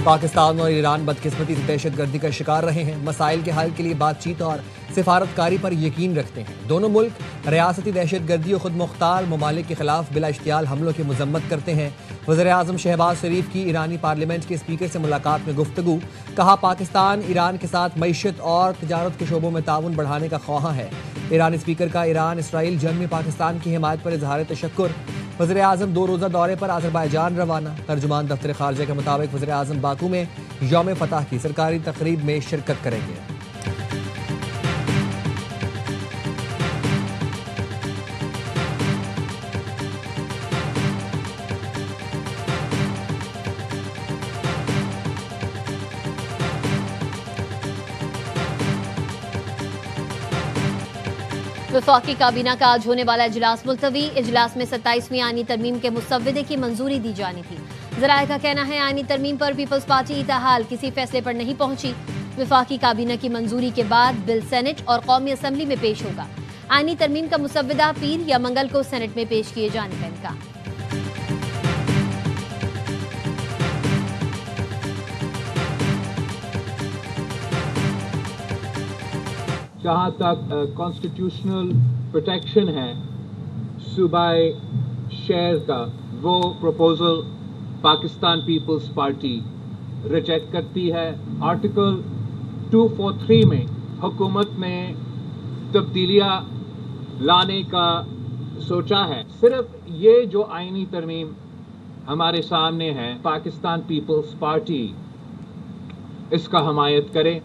पाकिस्तान और ईरान बदकिस्मती से दहशतगर्दी का शिकार रहे हैं। मसाइल के हल के लिए बातचीत और सिफारतकारी पर यकीन रखते हैं। दोनों मुल्क रियासती दहशतगर्दी और खुद मुख्तार ममालिक के खिलाफ बिला इश्तियाल हमलों की मजम्मत करते हैं। वज़ीर-ए-आज़म शहबाज शरीफ की ईरानी पार्लियामेंट के स्पीकर से मुलाकात में गुफ्तगू। कहा, पाकिस्तान ईरान के साथ मईशत और तिजारत के शोबों में ताउन बढ़ाने का ख्वाहां है। ईरानी स्पीकर का ईरान इसराइल जंग में पाकिस्तान की हिमायत पर इजहार तशक्कुर। वज़ीर-ए-आज़म 2 रोज़ा दौरे पर अज़रबैजान रवाना। तर्जुमान दफ्तर खारजा के मुताबिक वज़ीर-ए-आज़म बाकू में यौम फतह की सरकारी तकरीब में शिरकत करेंगे। वफाकी काबीना का आज होने वाला इजलास मुलतवी। इजलास में 27वीं आईनी तरमीम के मुसव्वदे की मंजूरी दी जानी थी। ज़राए का कहना है, आईनी तरमीम पर पीपल्स पार्टी इताहाल किसी फैसले पर नहीं पहुंची। वफाकी काबीना की मंजूरी के बाद बिल सेनेट और कौमी असम्बली में पेश होगा। आईनी तरमीम का मुसव्वदा पीर या मंगल को सेनेट में पेश किए जाने का इम्कान। जहाँ तक कॉन्स्टिट्यूशनल प्रोटेक्शन है सूबाई शेयर का, वो प्रपोजल पाकिस्तान पीपल्स पार्टी रिजेक्ट करती है। आर्टिकल 243 में हुकूमत ने तब्दीलियाँ लाने का सोचा है। सिर्फ ये जो आईनी तरमीम हमारे सामने है, पाकिस्तान पीपल्स पार्टी इसका हमायत करे।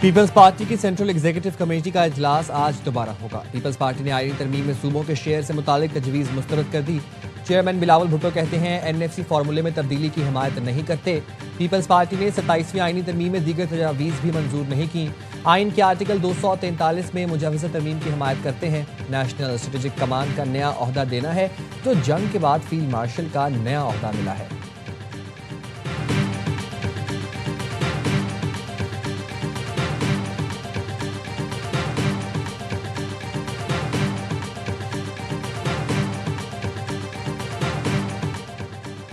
पीपल्स पार्टी की सेंट्रल एग्जीक्यूटिव कमेटी का इजलास आज दोबारा होगा। पीपल्स पार्टी ने आईनी तरमीम में सूबों के शेयर से मुतालिक तजवीज़ मुस्तरद कर दी। चेयरमैन बिलावल भुट्टो कहते हैं, एनएफसी फार्मूले में तब्दीली की हिमायत नहीं करते। पीपल्स पार्टी ने 27वीं आईनी तरमीम में दीगर तजावीज़ भी मंजूर नहीं की। आइन के आर्टिकल 243 में मुजवज़ा तरमीम की हिमायत करते हैं। नेशनल स्ट्रेटेजिक कमांड का नया ओहदा देना है, जो जंग के बाद फील्ड मार्शल का नया ओहदा मिला है।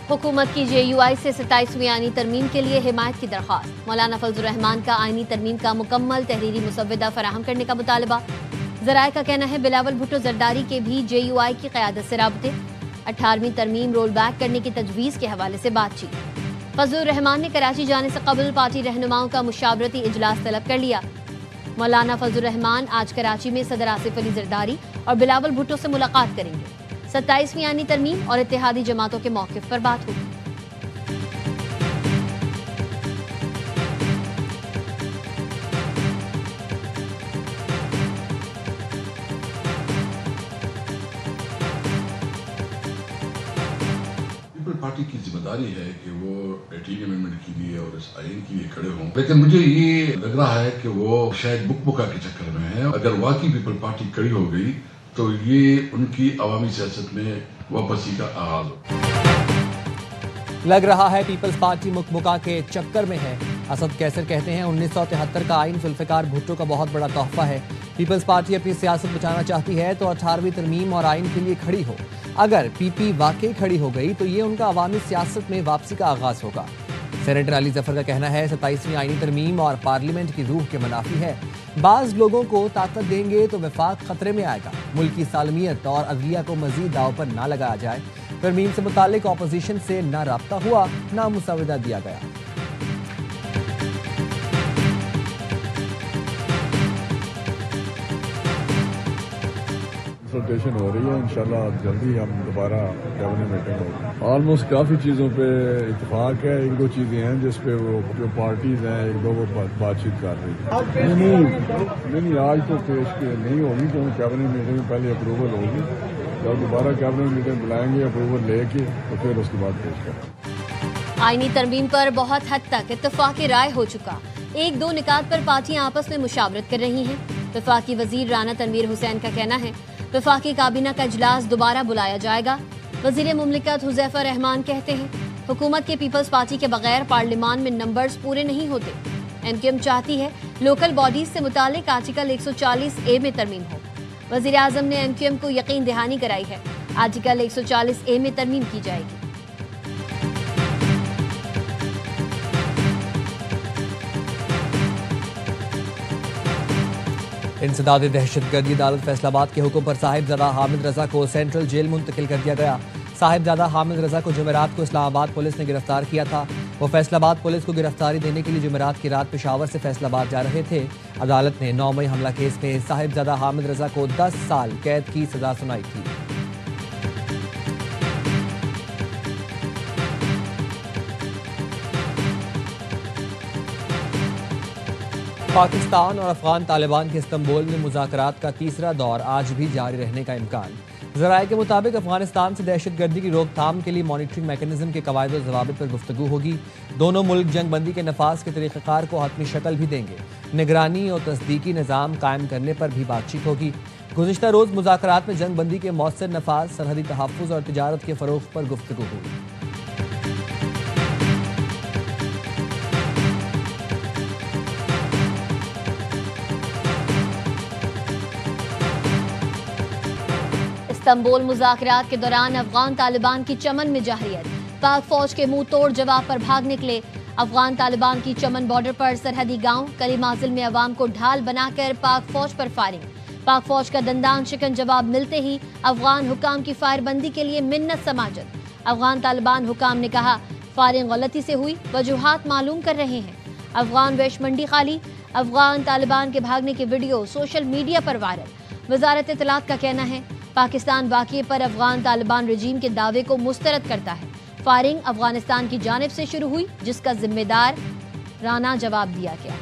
हुकूमत की JUI से 27वीं आईनी तरमीम के लिए हिमायत की दरख्वास्त। मौलाना फजलुर रहमान का आईनी तरमीम का मुकम्मल तहरीरी मुसव्वदा फराहम करने का मुतालबा। ज़राए का कहना है, बिलावल भुट्टो जरदारी के भी JUI की क़यादत से राबते। 18वीं तरमीम रोल बैक करने की तजवीज़ के हवाले से बातचीत। फजलुर रहमान ने कराची जाने से कबल पार्टी रहनुमाओं का मुशावरती इजलास तलब कर लिया। मौलाना फजलुर रहमान आज कराची में सदर आसिफ अली जरदारी और बिलावल भुट्टो से मुलाकात करेंगे। 27वीं आईनी तरमीम और इत्तेहादी जमातों के मौक़िफ़ पर बात होगी। पार्टी की जिम्मेदारी है कि वो 18 अमेंडमेंट के लिए और इस आइन के लिए खड़े हों, लेकिन मुझे ये लग रहा है कि वो शायद बुकमुका के चक्कर में है। अगर वाकई पीपल पार्टी खड़ी हो गई तो ये उनकी अवामी सियासत में वापसी का आगाज हो। लग रहा है पीपल्स पार्टी मुकमुका के चक्कर में है। असद कैसर कहते हैं, 1973 का आइन जुल्फ़िकार भुट्टो का बहुत बड़ा तोहफा है। पीपल्स पार्टी अपनी सियासत बचाना चाहती है तो 18वीं तरमीम और आइन के लिए खड़ी हो। अगर पीपी वाकई खड़ी हो गई तो ये उनका अवामी सियासत में वापसी का आगाज होगा। सेनेटर अली जफर का कहना है, 27वीं आईनी तरमीम और पार्लियामेंट की रूह के मुनाफी है। बाज़ लोगों को ताकत देंगे तो वफाक खतरे में आएगा। मुल्क की सालमियत और अदलिया को मजीद दाव पर ना लगाया जाए। तरमीम से मुतालिक अपोजिशन से ना राब्ता हुआ, ना मुसव्वदा दिया गया। कंसल्टेशन हो रही है, इंशाल्लाह जल्दी हम दोबारा कैबिनेट मीटिंग होगी। ऑलमोस्ट काफ़ी चीज़ों पे इत्तेफाक है। 1-2 चीज़ें हैं जिस पे वो जो पार्टीज हैं 1-2 वो बातचीत कर रही है। नहीं आज तो पेश नहीं होगी, क्योंकि कैबिनेट मीटिंग में पहले अप्रूवल होगी। जब दोबारा कैबिनेट मीटिंग बुलाएंगे अप्रूवल लेके तो फिर उसके बाद पेश करेंगे। आईनी तरमीम पर बहुत हद तक इत्तफाक राय हो चुका। 1-2 निकात पर पार्टियां आपस में मुशावरत कर रही हैं। वफाकी वजीर राना तनवीर हुसैन का कहना है, वफाकी काबीना का इजलास दोबारा बुलाया जाएगा। वजीर मुमलिकत हुज़ैफा रहमान कहते हैं, हुकूमत के पीपल्स पार्टी के बगैर पार्लियामान में नंबर्स पूरे नहीं होते। MQM चाहती है लोकल बॉडीज से मुतालिक आर्टिकल 140A में तरमीम हो। वजीर आजम ने MQM को यकीन दहानी कराई है, आर्टिकल 140A में तरमीम की जाएगी। इंसदाद दहशतगर्दी अदालत फैसलाबाद के हुक्म पर साहिबजादा हामिद रजा को सेंट्रल जेल मुंतकिल कर दिया गया। साहिबजादा हामिद रजा को जुमेरात को इस्लामाबाद पुलिस ने गिरफ्तार किया था। वो फैसलाबाद पुलिस को गिरफ्तारी देने के लिए जुमेरात की रात पेशावर से फैसलाबाद जा रहे थे। अदालत ने 9 मई हमला केस में साहिबजादा हामिद रजा को 10 साल कैद की सजा सुनाई थी। पाकिस्तान और अफगान तालिबान के इस्तांबुल में मुज़ाकरात का तीसरा दौर आज भी जारी रहने का इम्कान। ज़राए के मुताबिक अफगानिस्तान से दहशतगर्दी की रोकथाम के लिए मॉनिटरिंग मैकेनिज्म के कवायद और ज़वाबित पर गुफ्तगू होगी। दोनों मुल्क जंग बंदी के नफाज के तरीक़ाकार को हतमी शक्ल भी देंगे। निगरानी और तस्दीकी निज़ाम कायम करने पर भी बातचीत होगी। गुज़िश्ता रोज़ मुज़ाकरात में जंग बंदी के मौसर नफाज, सरहदी तहफ़्फ़ुज़ और तिजारत के फ़रोग़ पर गुफ्तगू हुई। इस्तांबुल मुज़ाकरात के दौरान अफगान तालिबान की चमन में जाहिरियत। पाक फौज के मुंह तोड़ जवाब पर भाग निकले। अफगान तालिबान की चमन बॉर्डर पर सरहदी गांव कली माजिल में अवाम को ढाल बनाकर पाक फौज पर फायरिंग। पाक फौज का दंदान शिकन जवाब मिलते ही अफगान हुकाम की फायरबंदी के लिए मिन्नत समाजत। अफगान तालिबान हुकाम ने कहा फायरिंग गलती से हुई, वजूहात मालूम कर रहे हैं। अफगान वेश मंडी खाली। अफगान तालिबान के भागने के वीडियो सोशल मीडिया पर वायरल। वजारत इत्तलात का कहना है पाकिस्तान वाक़ये पर अफगान तालिबान रजीम के दावे को मुस्तरद करता है। फायरिंग अफगानिस्तान की जानिब से शुरू हुई, जिसका जिम्मेदार राना जवाब दिया गया।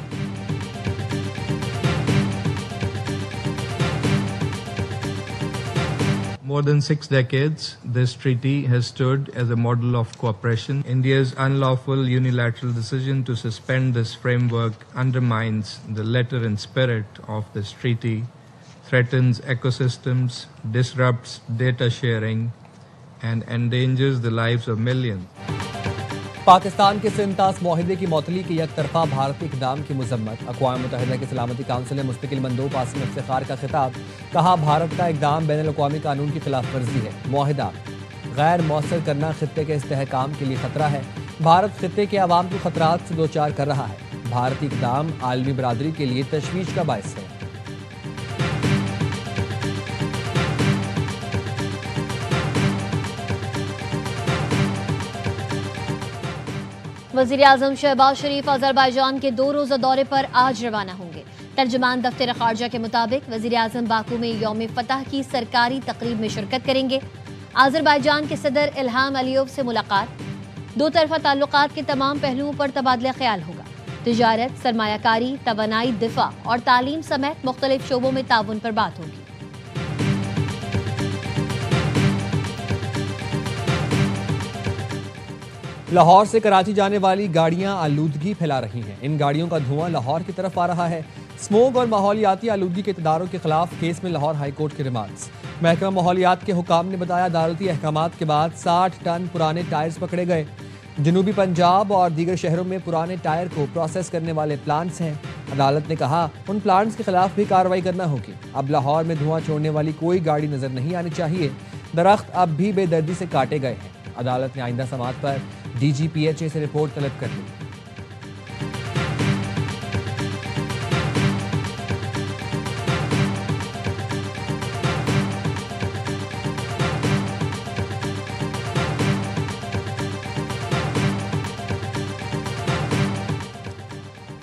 More than 6 decades, this treaty has stood as a model of cooperation. India's unlawful unilateral decision to suspend this framework undermines the letter and spirit of this treaty, threatens ecosystems, disrupts data sharing, and endangers the lives of millions. Pakistan के सिंतास मुआहिदे की मौतली के एक तरफा भारतीय इक़दाम की मज़म्मत। अक़वाम मुत्तहिदा की सलामती council में मुस्तकिल मंदूब आसिम इफ्तिखार का खिताब। कहा भारत का इक़दाम बैनुल-अक़वामी कानून की खिलाफ वर्जी है। मुआहिदा गैर मौसर करना खित्ते के इस्तेहकाम के लिए खतरा है। भारत खित्ते के अवाम को खतरात से दोचार कर रहा है। भारतीय इक़दाम आलमी बरादरी के लिए तशवीश का बायस है। वज़ीर आज़म शहबाज शरीफ अज़रबैजान के 2 रोज़ा दौरे पर आज रवाना होंगे। तर्जुमान दफ्तर ख़ारजा के मुताबिक वज़ीर आज़म बाकू में यौम फ़तह की सरकारी तकरीब में शिरकत करेंगे। अज़रबैजान के सदर इल्हाम अलीयोव से मुलाकात। 2 तरफ़ा ताल्लुकात के तमाम पहलुओं पर तबादला ख्याल होगा। तिजारत, सरमायाकारी, तवानाई, दिफा और तालीम समेत मुख्तलिफ शोबों में ताउन पर बात होगी। लाहौर से कराची जाने वाली गाड़ियां आलूदगी फैला रही हैं। इन गाड़ियों का धुआं लाहौर की तरफ आ रहा है। स्मोक और माहौलियाती आलूदगी के इक़दारों के खिलाफ केस में लाहौर हाई कोर्ट के रिमांड्स। महकमा माहौलियात के हुकाम ने बताया अदालती अहकामात के बाद 60 टन पुराने टायर्स पकड़े गए। जनूबी पंजाब और दीगर शहरों में पुराने टायर को प्रोसेस करने वाले प्लांट्स हैं। अदालत ने कहा उन प्लांट्स के खिलाफ भी कार्रवाई करना होगी। अब लाहौर में धुआं छोड़ने वाली कोई गाड़ी नजर नहीं आनी चाहिए। दरख्त अब भी बेदर्दी से काटे गए हैं। अदालत ने आइंदा समात पर DGPHA से रिपोर्ट तलब कर ली।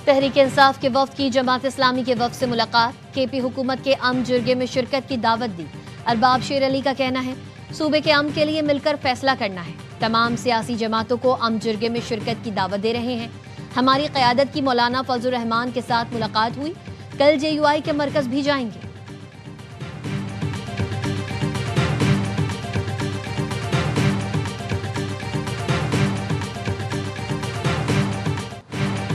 तहरीक इंसाफ के वफ्द की जमात इस्लामी के वफ्द से मुलाकात। KP हुकूमत के अम जुर्गे में शिरकत की दावत दी। अरबाब शेर अली का कहना है सूबे के अम के लिए मिलकर फैसला करना है। तमाम सियासी जमातों को अम जुर्गे में शिरकत की दावत दे रहे हैं। हमारी क़यादत की मौलाना फजलुर रहमान के साथ मुलाकात हुई। कल JUI के मरकज भी जाएंगे।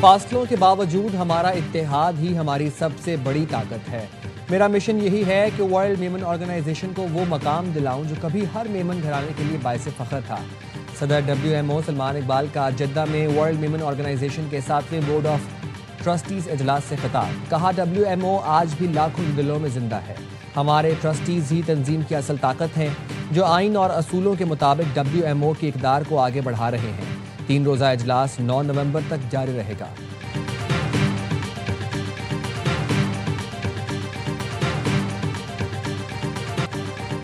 फासलों के बावजूद हमारा इत्तेहाद ही हमारी सबसे बड़ी ताकत है। मेरा मिशन यही है कि वर्ल्ड मेमन ऑर्गेनाइजेशन को वो मकाम दिलाऊं जो कभी हर मेमन घराने के लिए बायस फख्र था। सदर WMO सलमान इकबाल का जद्दा में वर्ल्ड मेमन ऑर्गेनाइजेशन के 7वें बोर्ड ऑफ ट्रस्टीज इजलास से खिताब। कहा WMO आज भी लाखों दिलों में जिंदा है। हमारे ट्रस्टीज ही तंजीम की असल ताकत हैं जो आइन और असूलों के मुताबिक WMO की इक़दार को आगे बढ़ा रहे हैं। 3 रोज़ा इजलास 9 नवंबर तक जारी रहेगा।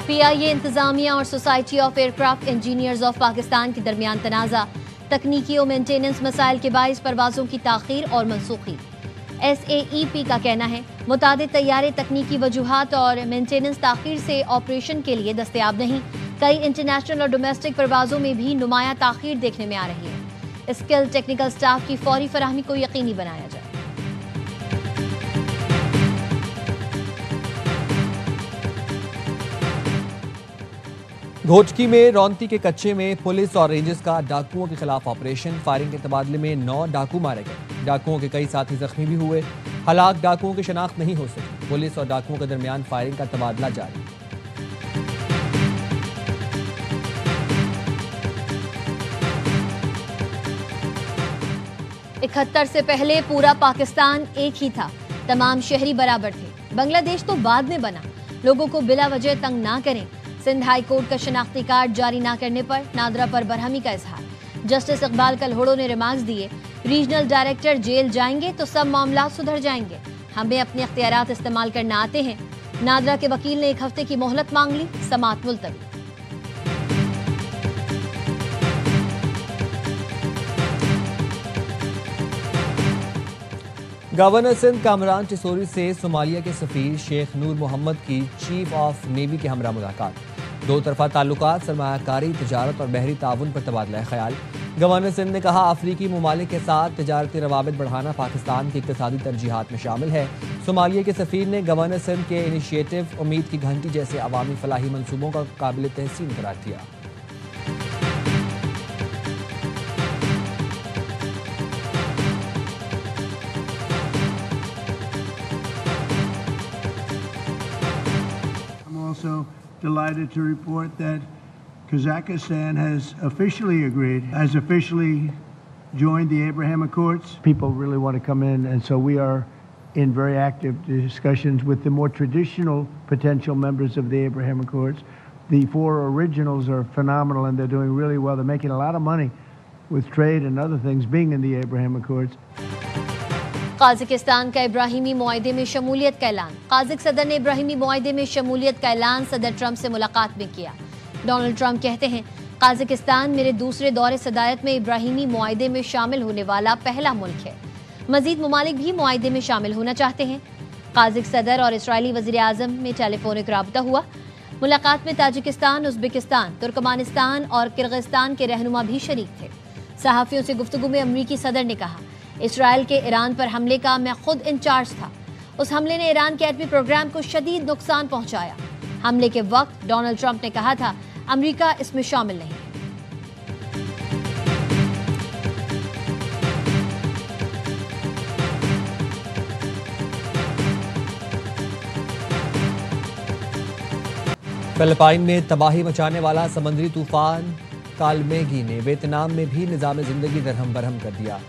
PIA इंतजामिया और society of aircraft engineers of Pakistan के दरमियान तनाज़ा, तकनीकी और मेंटेनेंस मसाइल के बाइस परवाज़ों की ताख़ीर और मनसूखी। SAEP का कहना है मुतादिद तैयारे तकनीकी वजूहात और मेंटेनेंस ताख़ीर से ऑपरेशन के लिए दस्तयाब नहीं। कई इंटरनेशनल और डोमेस्टिक परवाज़ों में भी नुमाया ताख़ीर देखने में आ रही है। स्किल टेक्निकल स्टाफ की फौरी फराहमी को यकीनी बनाया जाए। घोटकी में रौनती के कच्चे में पुलिस और रेंजर्स का डाकुओं के खिलाफ ऑपरेशन। फायरिंग के तबादले में 9 डाकू मारे गए। डाकुओं के कई साथी जख्मी भी हुए। हलाक डाकुओं की शनाख्त नहीं हो सकी। पुलिस और डाकुओं के दरमियान फायरिंग का तबादला जारी। 71 से पहले पूरा पाकिस्तान एक ही था, तमाम शहरी बराबर थे। बांग्लादेश तो बाद में बना। लोगों को बिला वजह तंग ना करें। सिंध हाई कोर्ट का शनाख्ती कार्ड जारी ना करने पर नादरा पर बरहमी का इजहार। जस्टिस इकबाल कलहोड़ो ने रिमार्क्स दिए, रीजनल डायरेक्टर जेल जाएंगे तो सब मामला सुधर जाएंगे। हमें अपने अख्तियारात इस्तेमाल करना आते हैं। नादरा के वकील ने 1 हफ्ते की मोहलत मांग ली। समाअत मुलतवी। गवर्नर सिंध कामरान चिसोरी से सोमालिया के सफीर शेख नूर मोहम्मद की चीफ ऑफ नेवी के हमरा मुलाकात। 2 तरफा ताल्लुकात, सरमायाकारी, तजारत और बहरी ताउन पर तबादला ख्याल। गवर्नर सिंध ने कहा, अफ्रीकी ममालिक के साथ तजारती रवाबित बढ़ाना पाकिस्तान की इक़्तिसादी तरजीहात में शामिल है। सोमालिया के सफीर ने गवर्नर सिंध के इनिशिएटिव उम्मीद की घंटी जैसे अवामी फलाही मनसूबों का काबिल तहसीन करार दिया। Also delighted to report that Kazakhstan has officially joined the Abraham Accords. People really want to come in, and so we are in very active discussions with the more traditional potential members of the Abraham Accords. The 4 originals are phenomenal, and they're doing really well. They're making a lot of money with trade and other things being in the Abraham Accords. काज़ाकिस्तान का इब्राहिमी मुआहदे में शमूलियत का ऐलान। Kazakh सदर ने इब्राहिमी मुआहदे में शमूलियत का ऐलान सदर ट्रंप से मुलाकात में किया। डोनाल्ड ट्रंप कहते हैं, काज़ाकिस्तान मेरे दूसरे दौरे सदारत में इब्राहिमी मुआहदे में शामिल होने वाला पहला मुल्क है। मजीद ममालिक भी मुआहदे में शामिल होना चाहते हैं। काज़िक सदर और इसराइली वज़ीर आज़म में टेलीफोनिक राबता हुआ। मुलाकात में ताजिकिस्तान, उज़्बेकिस्तान, तुर्कमानिस्तान और किर्गिस्तान के रहनुमा भी शरीक थे। सहाफ़ियों से गुफ्तगू में अमरीकी सदर ने कहा, इसराइल के ईरान पर हमले का मैं खुद इंचार्ज था। उस हमले ने ईरान के एटमी प्रोग्राम को शदीद नुकसान पहुंचाया। हमले के वक्त डोनाल्ड ट्रंप ने कहा था, अमेरिका इसमें शामिल नहीं। फिलिपाइन में तबाही मचाने वाला समुद्री तूफान कालमेगी ने वियतनाम में भी निज़ाम जिंदगी दरहम बरहम कर दिया।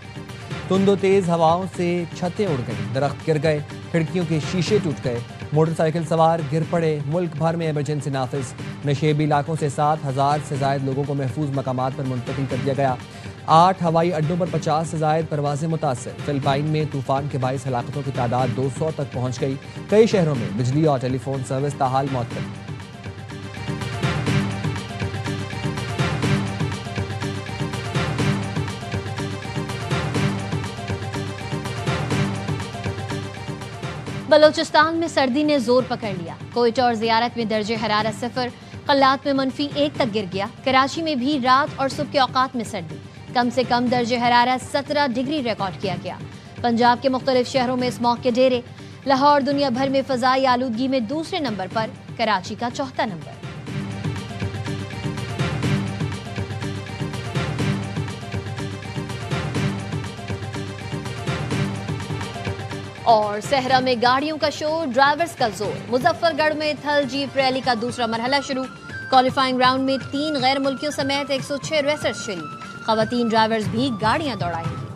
तुंदो तेज हवाओं से छतें उड़ गईं, दरख्त गिर गए, खिड़कियों के शीशे टूट गए, मोटरसाइकिल सवार गिर पड़े। मुल्क भर में इमरजेंसी नाफिज। नशेबी इलाकों से 7,000 से ज़ायद लोगों को महफूज मकामात पर मुंतकिल कर दिया गया। 8 हवाई अड्डों पर 50 से ज़ायद परवाजें मुतासर। फिलिपाइन में तूफान के बाइस हलाकतों की तादाद 200 तक पहुँच गई। कई शहरों में बिजली और टेलीफोन सर्विस ताहाल मअतल। बलोचिस्तान में सर्दी ने जोर पकड़ लिया। कोयटा और ज़ियारत में दर्जे हरारत 0, कल्लात में -1 तक गिर गया। कराची में भी रात और सुबह के औकात में सर्दी। कम से कम दर्जे हरारत 17 डिग्री रिकॉर्ड किया गया। पंजाब के मुख्तलिफ शहरों में स्मॉग के डेरे। लाहौर दुनिया भर में फ़ज़ाई आलूदगी में दूसरे नंबर पर, कराची का चौथा नंबर। और सहरा में गाड़ियों का शोर, ड्राइवर्स का जोर। मुजफ्फरगढ़ में थल जीप रैली का दूसरा मरहला शुरू। क्वालिफाइंग राउंड में 3 गैर मुल्कियों समेत 106 रेसर्स शरीक। खवातीन ड्राइवर्स भी गाड़ियां दौड़ाएंगी।